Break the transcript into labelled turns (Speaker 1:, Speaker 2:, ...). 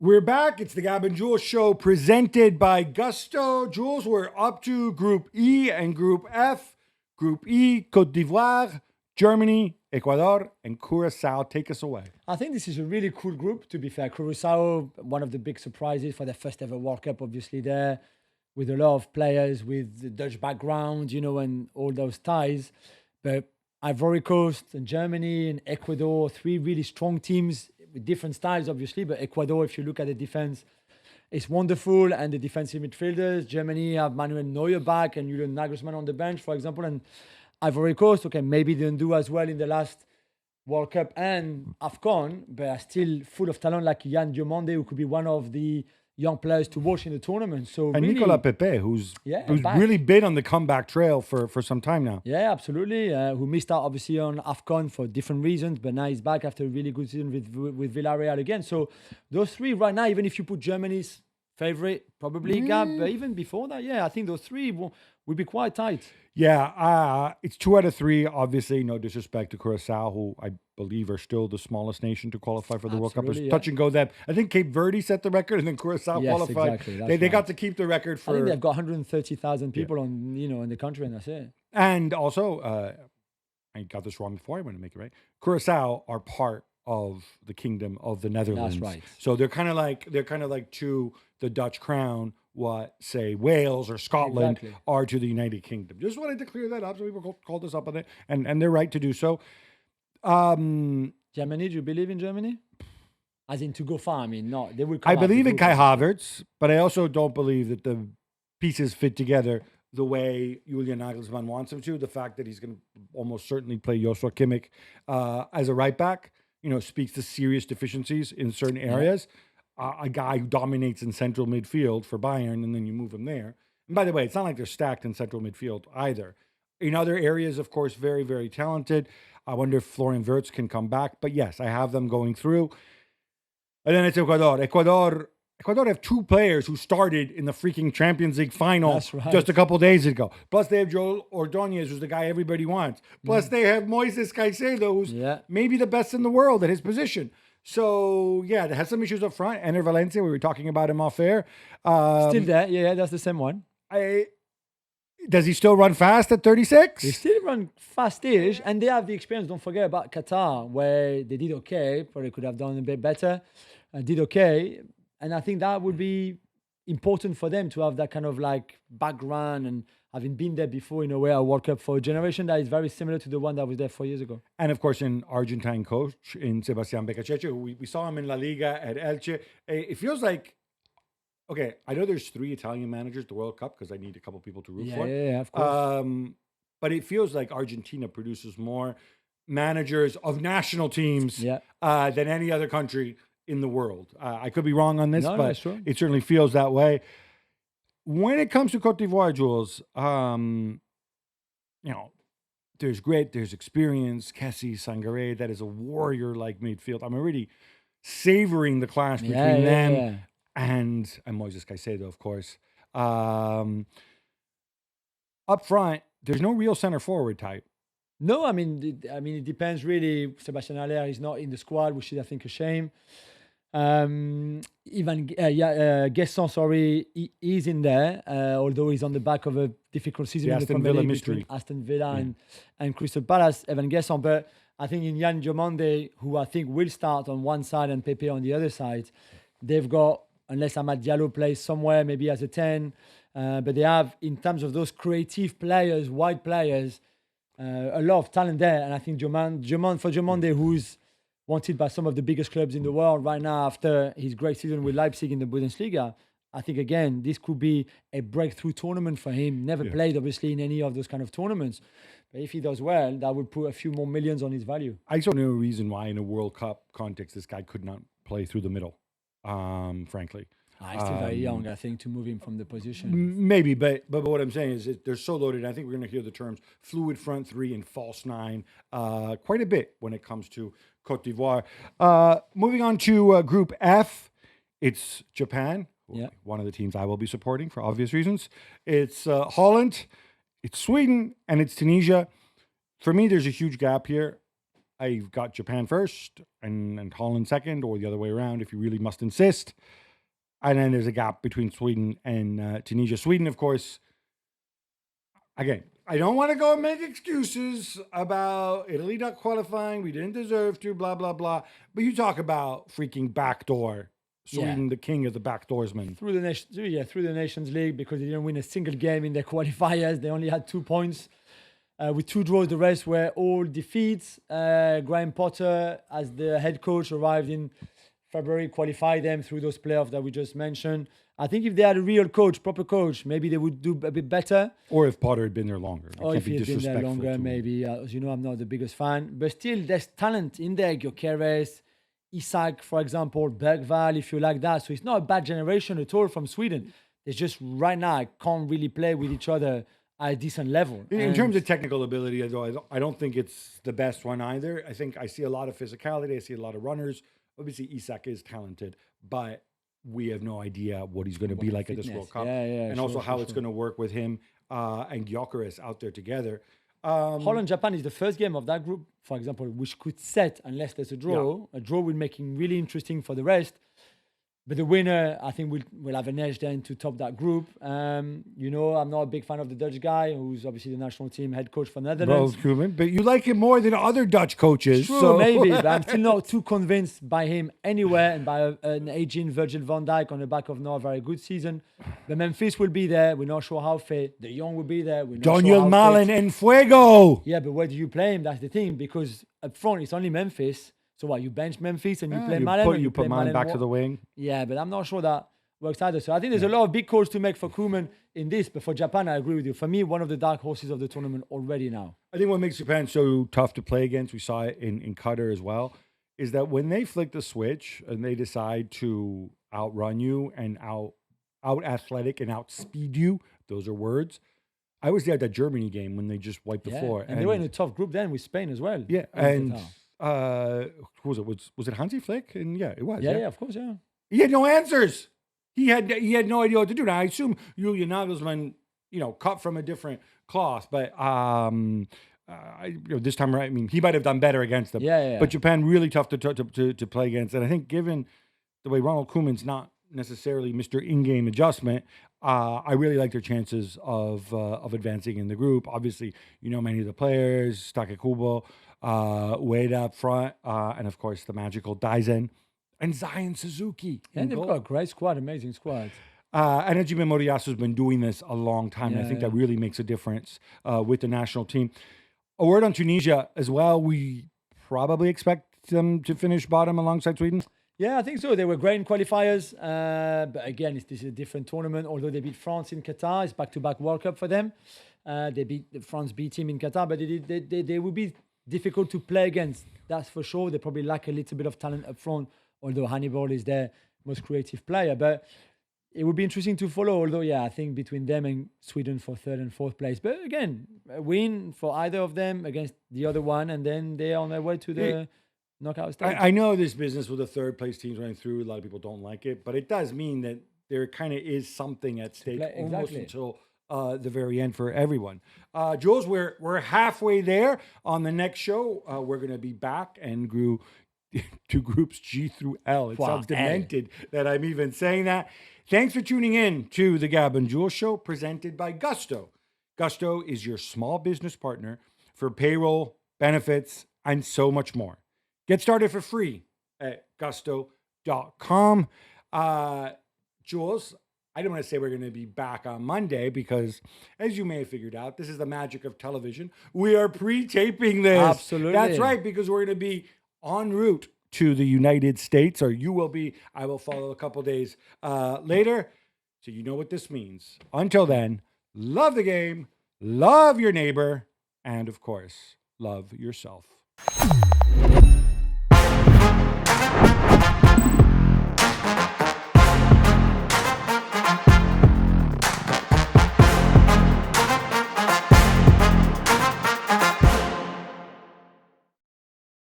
Speaker 1: We're back. It's the Gab and Jules show presented by Gusto. Jules, we're up to Group E and Group F. Group E, Côte d'Ivoire, Germany, Ecuador, and Curaçao. Take us away.
Speaker 2: I think this is a really cool group, to be fair. Curaçao, one of the big surprises for their first ever World Cup, obviously there, with a lot of players with the Dutch background, and all those ties. But Ivory Coast and Germany and Ecuador, three really strong teams with different styles, obviously. But Ecuador, if you look at the defense, it's wonderful. And the defensive midfielders, Germany have Manuel Neuer back and Julian Nagelsmann on the bench, for example. And Ivory Coast, okay, maybe didn't do as well in the last World Cup and AFCON, but are still full of talent like Yann Diomande, who could be one of the young players to watch in the tournament. So
Speaker 1: and
Speaker 2: really,
Speaker 1: Nicolas Pepe, who's really been on the comeback trail for some time now.
Speaker 2: Yeah, absolutely. Who missed out obviously on AFCON for different reasons, but now he's back after a really good season with Villarreal again. So those three right now, even if you put Germany's favorite, probably Gab, but even before that, I think those three will be quite tight.
Speaker 1: Yeah, it's 2 out of 3. Obviously, no disrespect to Curaçao, who I believe are still the smallest nation to qualify for the World Cup. It's touch and go that. I think Cape Verde set the record, and then Curaçao qualified.
Speaker 2: Exactly.
Speaker 1: They got to keep the record for.
Speaker 2: I think they've got 130,000 people on in the country, and that's it.
Speaker 1: And also, I got this wrong before. I want to make it right. Curaçao are part of the Kingdom of the Netherlands.
Speaker 2: That's right.
Speaker 1: So they're kind of like to the Dutch crown what, say, Wales or Scotland are to the United Kingdom. Just wanted to clear that up. So people called us up on it, and they're right to do so.
Speaker 2: Germany, do you believe in Germany? As in to go far, they will come
Speaker 1: I believe in Kai Havertz, but I also don't believe that the pieces fit together the way Julian Nagelsmann wants him to. The fact that he's going to almost certainly play Joshua Kimmich as a right back, speaks to serious deficiencies in certain areas. A guy who dominates in central midfield for Bayern, and then you move him there. And by the way, it's not like they're stacked in central midfield either. In other areas, of course, very, very talented. I wonder if Florian Wirtz can come back. But yes, I have them going through. And then it's Ecuador. Ecuador have 2 players who started in the freaking Champions League final just a couple days ago. Plus, they have Joel Ordonez, who's the guy everybody wants. Plus, they have Moises Caicedo, who's maybe the best in the world at his position. So, they had some issues up front. Enter Valencia, we were talking about him off air.
Speaker 2: Still there. Yeah, that's the same one.
Speaker 1: Does he still run fast at 36?
Speaker 2: They still run fast-ish, and they have the experience. Don't forget about Qatar, where they did okay. Probably could have done a bit better. Did okay. And I think that would be important for them to have that kind of like background and having been there before in a way, a World Cup for a generation that is very similar to the one that was there 4 years ago.
Speaker 1: And of course, an Argentine coach in Sebastián Becachete, who we saw him in La Liga at Elche. It feels like, okay, I know there's 3 Italian managers at the World Cup because I need a couple people to root for.
Speaker 2: Yeah, of course.
Speaker 1: But it feels like Argentina produces more managers of national teams than any other country in the world. I could be wrong on this, but it certainly feels that way. When it comes to Côte d'Ivoire, Jules, there's experience. Kessie, Sangaré, that is a warrior-like midfield. I'm already savoring the clash between them and Moises Caicedo, of course. Up front, there's no real center forward type.
Speaker 2: No, it depends really. Sébastien Haller is not in the squad, which is, I think, a shame. Guesson, is in there, although he's on the back of a difficult season in the Premier League between Aston Villa and Crystal Palace, Evan Guesson. But I think in Yann Diomande, who I think will start on one side and Pepe on the other side, they've got, unless Amad Diallo plays somewhere, maybe as a 10, but they have, in terms of those creative players, wide players, a lot of talent there. And I think Diomande, who's wanted by some of the biggest clubs in the world right now after his great season with Leipzig in the Bundesliga. I think, again, this could be a breakthrough tournament for him. Never played, obviously, in any of those kind of tournaments. But if he does well, that would put a few more millions on his value.
Speaker 1: I don't know a reason why, in a World Cup context, this guy could not play through the middle, frankly.
Speaker 2: He's still very young, I think, to move him from the position.
Speaker 1: Maybe, but what I'm saying is that they're so loaded. I think we're going to hear the terms fluid front 3 and false 9 quite a bit when it comes to Côte d'Ivoire. Moving on to Group F, it's Japan, one of the teams I will be supporting for obvious reasons. It's Holland, it's Sweden, and it's Tunisia. For me, there's a huge gap here. I've got Japan first and Holland second, or the other way around if you really must insist. And then there's a gap between Sweden and Tunisia. Sweden, of course, again, I don't want to go and make excuses about Italy not qualifying. We didn't deserve to, blah, blah, blah. But you talk about freaking backdoor. Sweden, the king of the backdoorsmen.
Speaker 2: Through the Nations League, because they didn't win a single game in their qualifiers. They only had 2 points. With 2 draws, the rest were all defeats. Graham Potter, as the head coach, arrived in February, qualified them through those playoffs that we just mentioned. I think if they had a real coach, proper coach, maybe they would do a bit better.
Speaker 1: Or if Potter had been there longer.
Speaker 2: Or if he had been there longer, maybe. As you know, I'm not the biggest fan. But still, there's talent in there. Gyökeres, Isak, for example, Bergvall, if you like that. So it's not a bad generation at all from Sweden. They just, right now, can't really play with each other at a decent level.
Speaker 1: In terms of technical ability, though, I don't think it's the best one either. I think I see a lot of physicality. I see a lot of runners. Obviously, Isak is talented, but we have no idea what he's going to be like at this World Cup. And also how it's going to work with him and Gyökeres out there together.
Speaker 2: Holland-Japan is the first game of that group, for example, which could set, unless there's a draw. Yeah. A draw will make it really interesting for the rest. But the winner, I think, will have an edge then to top that group. You know, I'm not a big fan of the Dutch guy, who's obviously the national team head coach for Netherlands.
Speaker 1: Koeman, but you like him more than other Dutch coaches.
Speaker 2: True, so. Maybe, but I'm still not too convinced by him anywhere, and by an aging Virgil van Dijk on the back of not a very good season. But Memphis will be there. We're not sure how fit. De Jong will be there. We're not
Speaker 1: Daniel
Speaker 2: sure
Speaker 1: Malen and Fuego.
Speaker 2: Yeah, but where do you play him? That's the thing, because up front it's only Memphis. So what, you bench Memphis and you play Malen?
Speaker 1: You put Malen back to the wing?
Speaker 2: Yeah, but I'm not sure that works either. So I think there's a lot of big calls to make for Koeman in this. But for Japan, I agree with you. For me, one of the dark horses of the tournament already now.
Speaker 1: I think what makes Japan so tough to play against, we saw it in Qatar as well, is that when they flick the switch and they decide to outrun you and out athletic and outspeed you, those are words. I was there at that Germany game when they just wiped the floor.
Speaker 2: And they were in a tough group then with Spain as well.
Speaker 1: Yeah, and... who was it? Was it Hansi Flick? And yeah, it was.
Speaker 2: Yeah, of course, yeah.
Speaker 1: He had no answers. He had no idea what to do. Now I assume Julien Nagelsmann, cut from a different cloth, but this time around, I mean, he might have done better against them.
Speaker 2: Yeah.
Speaker 1: But Japan really tough to play against, and I think given the way Ronald Koeman's not necessarily Mr. In-game adjustment, I really like their chances of advancing in the group. Obviously, many of the players, Take Kubo, Ueda up front, and of course the magical Daisen and Zion Suzuki.
Speaker 2: And they've got a great squad, amazing squad.
Speaker 1: And Hajime Moriyasu has been doing this a long time, and I think that really makes a difference with the national team. A word on Tunisia as well. We probably expect them to finish bottom alongside Sweden.
Speaker 2: Yeah, I think so. They were great in qualifiers, but again, this is a different tournament. Although they beat France in Qatar, it's back-to-back World Cup for them. They beat the France B team in Qatar, but they will be difficult to play against. That's for sure. They probably lack a little bit of talent up front, although Hannibal is their most creative player. But it would be interesting to follow. Although, I think between them and Sweden for third and fourth place. But again, a win for either of them against the other one, and then they're on their way to the knockout stage.
Speaker 1: I know this business with the third place teams running through, a lot of people don't like it, but it does mean that there kind of is something at stake almost until the very end for everyone. Jules, we're halfway there. On the next show, we're going to be back and grew to groups G through L. It sounds demented that I'm even saying that. Thanks for tuning in to the Gab and Jules Show, presented by Gusto. Gusto is your small business partner for payroll, benefits, and so much more. Get started for free at gusto.com. Jules, I don't want to say we're going to be back on Monday because, as you may have figured out, this is the magic of television. We are pre-taping this.
Speaker 2: Absolutely.
Speaker 1: That's right, because we're going to be en route to the United States, or you will be. I will follow a couple days later. So you know what this means. Until then, love the game, love your neighbor, and of course, love yourself.